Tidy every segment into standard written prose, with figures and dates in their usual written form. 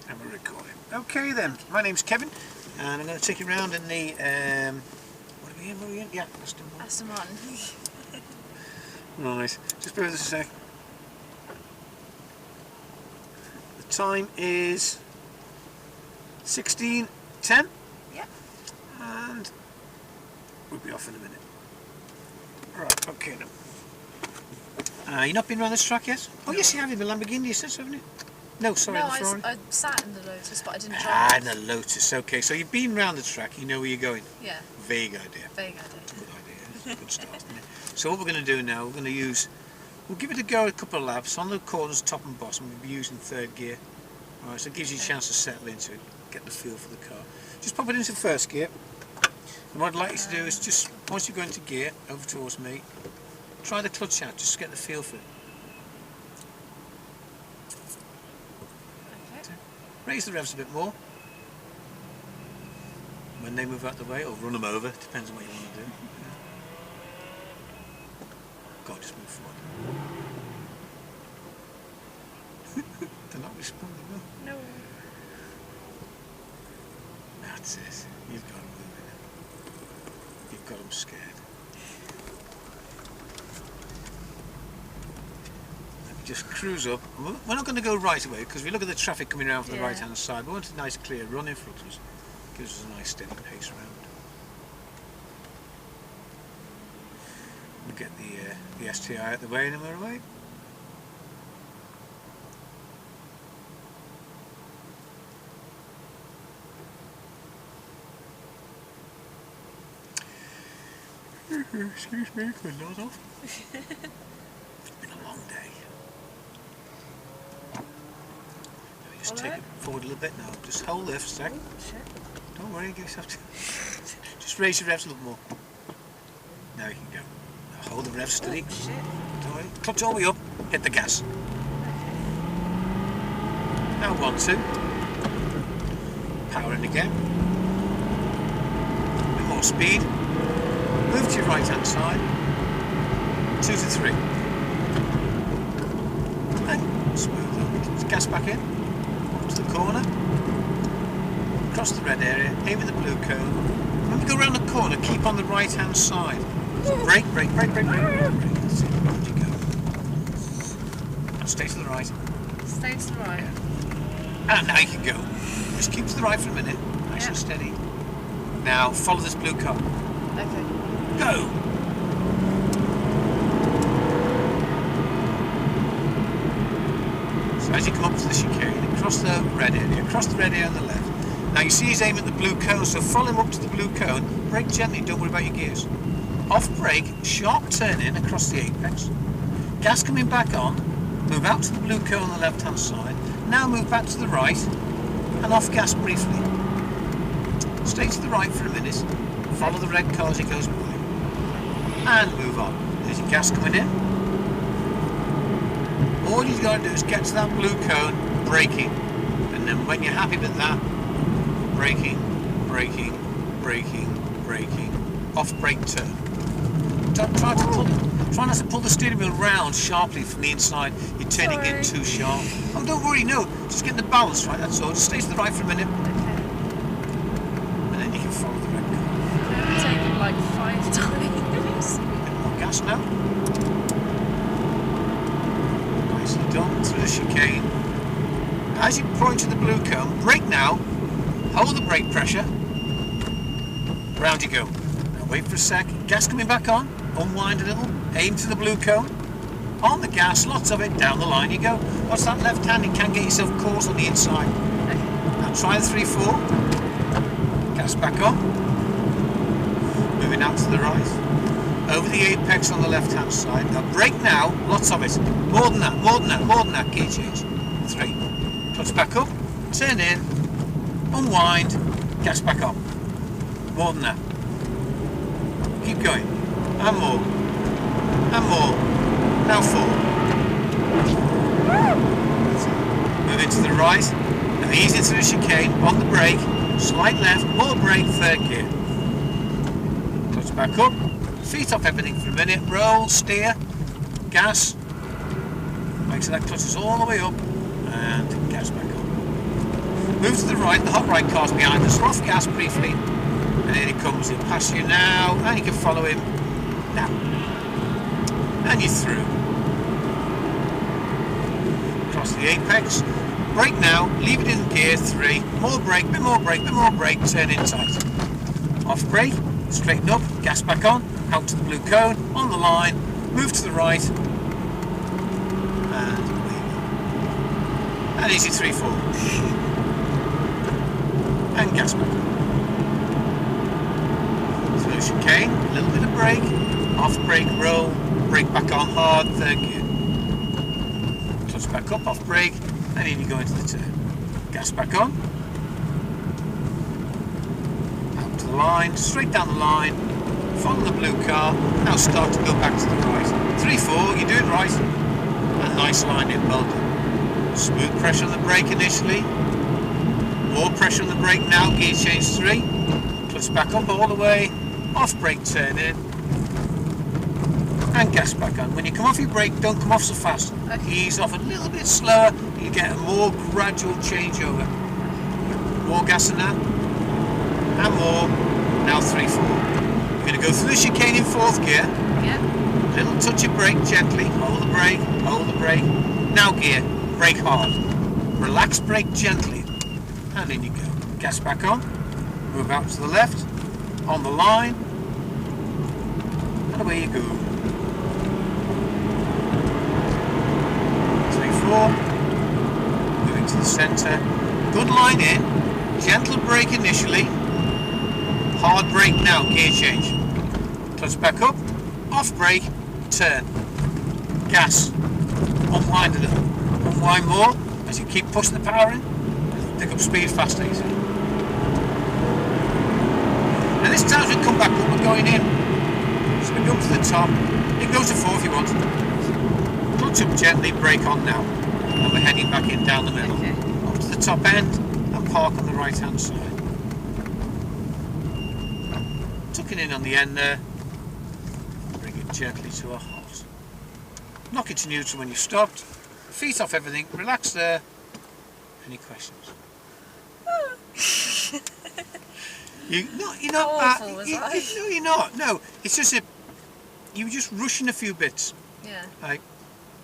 And we're recording. Okay then, my name's Kevin, and I'm going to take you around in the, what are we in? Yeah, Aston Martin. Nice. Just bear with us a sec. The time is 16:10. Yep. And we'll be off in a minute. Right, okay now. You've not been around this track yet? Oh yes you have, in the Lamborghini you said so, haven't you? No, sorry, no, the Ferrari. I sat in the Lotus, but I didn't drive. Ah, in the Lotus, okay. So you've been around the track, you know where you're going? Yeah. Vague idea. Vague idea. Good idea, good start, isn't it? So what we're going to do now, we'll give it a go a couple of laps. On the corners, top and bottom, we'll be using third gear. Alright, so it gives you a chance to settle into it, get the feel for the car. Just pop it into first gear. And what I'd like you to do is just, once you go into gear, over towards me, try the clutch out, just to get the feel for it. Okay. Raise the revs a bit more. When they move out the way, or run them over, depends on what you want to do. God, just move forward. They're not responding, no? No. That's it. You've got them moving. You've got them scared. Just cruise up. We're not going to go right away because we look at the traffic coming around from the right hand side. We want a nice clear run in front of us. Gives us a nice steady pace around. We get the STI out the way and then we're away. Excuse me, my nose off. It's been a long day. Just take it forward a little bit now. Just hold there for a sec. Oh, shit. Don't worry, give yourself to. Just raise your revs a little more. Now you can go. Now hold the revs steady. Oh, shit. Don't worry. Clutch all the way up. Hit the gas. Now 1, 2. Power in again. A bit more speed. Move to your right hand side. 2 to 3. And smooth up. Gas back in. To the corner, across the red area, aim at the blue cone. When we go around the corner, keep on the right hand side. So brake, brake, brake, brake, brake, brake, brake. That's it, there you go. Now stay to the right. Stay to the right. Yeah. And now you can go. Just keep to the right for a minute, nice and steady. Now follow this blue car. Okay. Go! So as you come up to the chicane, across the red area on the left. Now you see he's aiming at the blue cone, so follow him up to the blue cone, brake gently, don't worry about your gears. Off brake, sharp turn in across the apex. Gas coming back on, move out to the blue cone on the left hand side, now move back to the right, and off gas briefly. Stay to the right for a minute, follow the red car as it goes by, and move on. There's your gas coming in. All you've got to do is get to that blue cone, braking, and then when you're happy with that, braking, braking, braking, braking, off brake turn. Try not to pull the steering wheel round sharply from the inside. You're turning in too sharp. Oh, don't worry, no. Just getting the balance right, that's all. Just stay to the right for a minute. Okay. And then you can follow the red car. I've taken like 5 times. A bit more gas now. Nicely done through the chicane. As you point to the blue cone, brake now. Hold the brake pressure. Round you go. Now wait for a sec. Gas coming back on. Unwind a little. Aim to the blue cone. On the gas, lots of it. Down the line you go. Watch that left hand. You can get yourself caught on the inside. Now try the 3-4. Gas back on. Moving out to the right. Over the apex on the left hand side. Now brake now. Lots of it. More than that. More than that. More than that. Gear change. 3. Clutch back up. Turn in. Unwind. Gas back on. More than that. Keep going. And more. And more. Now 4. Move into the right. Now ease into the chicane. On the brake. Slight left. More brake. Third gear. Clutch back up. Feet off everything for a minute. Roll. Steer. Gas. Make sure that clutches all the way up. And gas back on. Move to the right, the hot right car's behind us, off gas briefly, and here he comes, he'll pass you now, and you can follow him now. And you're through. Across the apex, brake now, leave it in gear 3, more brake, bit more brake, turn in tight. Off brake, straighten up, gas back on, out to the blue cone, on the line, move to the right, and away you go. And easy 3-4. And gas back on. Through chicane, a little bit of brake, off brake, roll, brake back on hard, third gear. Clutch back up, off brake, and in you go into the turn. Gas back on. Out to the line, straight down the line, follow the blue car, now start to go back to the right. 3-4, you're doing right. And nice line in, well done. Smooth pressure on the brake initially. More pressure on the brake now, gear change 3. Clutch back up all the way, off brake turn in. And gas back on. When you come off your brake, don't come off so fast. Okay. Ease off a little bit slower, you get a more gradual changeover. More gas than that. And more. Now 3-4. You're going to go through the chicane in 4th gear. Yeah. Little touch of brake gently. Hold the brake. Hold the brake. Now gear. Brake hard. Relax brake gently. And in you go. Gas back on. Move out to the left. On the line. And away you go. 3-4. Moving to the centre. Good line in. Gentle brake initially. Hard brake now. Gear change. Clutch back up. Off brake. Turn. Gas. Unwind a little. Unwind more as you keep pushing the power in. Pick up speed faster. You see. And this time as we come back up, we're going in. So we go to the top. You can go to 4 if you want. Clutch up gently, brake on now. And we're heading back in down the middle. Okay. Up to the top end and park on the right hand side. Tucking in on the end there. Bring it gently to a halt. Knock it to neutral when you've stopped. Feet off everything, relax there. Any questions? You're not awful, was I? No, you're not. No, it's just you were just rushing a few bits. Yeah. Like,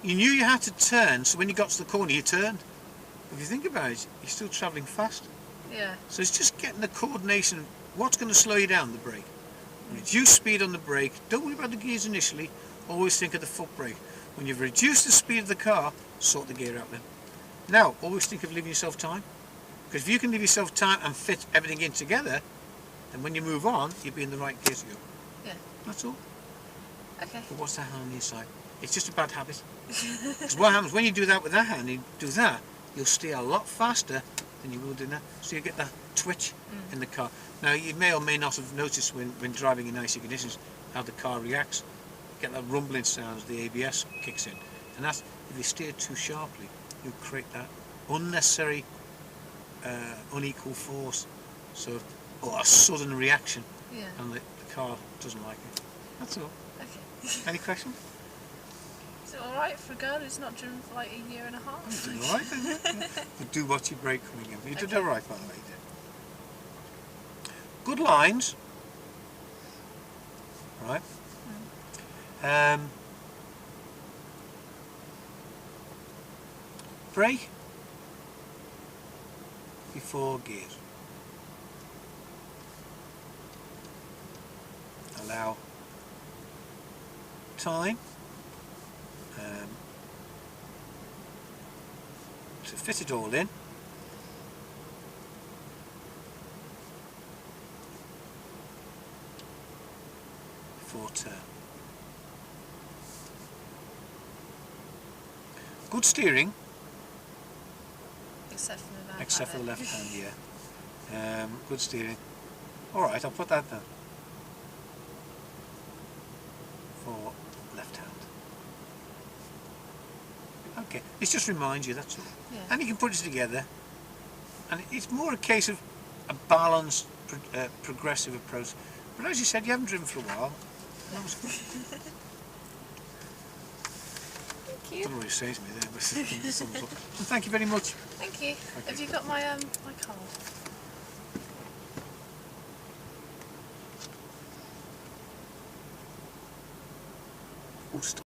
you knew you had to turn, so when you got to the corner, you turned. If you think about it, you're still travelling fast. Yeah. So it's just getting the coordination. What's going to slow you down? The brake. Reduce speed on the brake. Don't worry about the gears initially. Always think of the foot brake. When you've reduced the speed of the car, sort the gear out then. Now, always think of leaving yourself time. Because if you can leave yourself time and fit everything in together, then when you move on, you'll be in the right gear to go. Yeah. That's all. Okay. But what's that hand on the inside? It's just a bad habit. Because what happens when you do that with that hand, you do that, you'll steer a lot faster than you will do that. So you get that twitch in the car. Now, you may or may not have noticed when driving in icy conditions how the car reacts. You get that rumbling sound as the ABS kicks in. And that's, if you steer too sharply, you create that unnecessary unequal force, so, or a sudden reaction, and the car doesn't like it. That's all. Okay. Any questions? Is it alright for a girl who's not driven for like a year and a half? You did alright, didn't you? You do watch your brake coming in. You did alright, by the way, you did. Good lines. Right. Brake before gears. Allow time to fit it all in. Before turn. Good steering. Except for the left hand, yeah. Good steering. Alright, I'll put that down. For left hand. Okay, it just reminds you, that's all. Yeah. And you can put it together. And it's more a case of a balanced, progressive approach. But as you said, you haven't driven for a while. That was good. Thank you. I don't know what you're saying to me there, but well, thank you very much. Thank you. Have you got my my card? Oh, stop.